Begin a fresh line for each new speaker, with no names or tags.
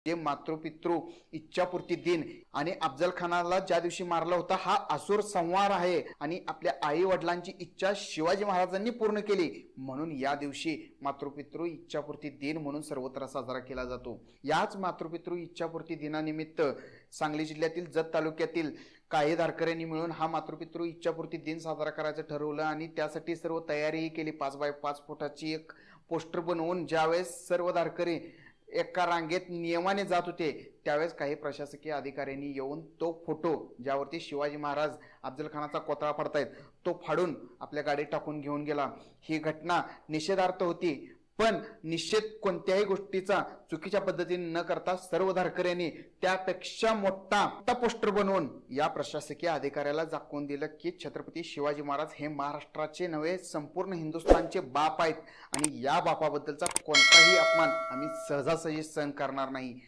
ते मातृपितृ इच्छापूर्ती दिन आणि अफजल खानाला ज्या दिवशी मारला होता हा असुर संहार आहे आणि आपल्या आई वडिलांची इच्छा शिवाजी महाराजांनी पूर्ण केली म्हणून या दिवशी मातृपितृ इच्छापूर्ती दिन म्हणून सर्वत्र साजरा केला जातो। याच मातृपितृ इच्छापूर्ती दिनानिमित्त सांगली जिल्ह्यातील जत तालुक्यातील काही धारकऱ्यांनी मिळून हा मातृपितृ इच्छापूर्ती दिन साजरा करायचं ठरवलं आणि त्यासाठी सर्व तयारीही केली। 5x5 फुटाची एक पोस्टर बनवून ज्यावेळेस सर्व धारकरी एका रांगेत नियमाने जात होते त्यावेळेस काही प्रशासकीय अधिकाऱ्यांनी येऊन तो फोटो ज्यावरती शिवाजी महाराज अफजल खानाचा कोतळा पडतायत तो फाडून आपल्या गाडीत टाकून घेऊन गेला। ही घटना निषेधार्थ होती पण निश्चित कोणत्याही गोष्टीचा चुकीच्या पद्धतीने न करता सर्व धारकऱ्यांनी त्यापेक्षा मोठा पोस्टर बनवून या प्रशासकीय अधिकाऱ्याला दाखवून दिलं की छत्रपती शिवाजी महाराज हे महाराष्ट्राचे नव्हे संपूर्ण हिंदुस्थानचे बाप आहेत आणि या बापाबद्दलचा कोणताही अपमान आम्ही सहजासहजी सहन करणार नाही।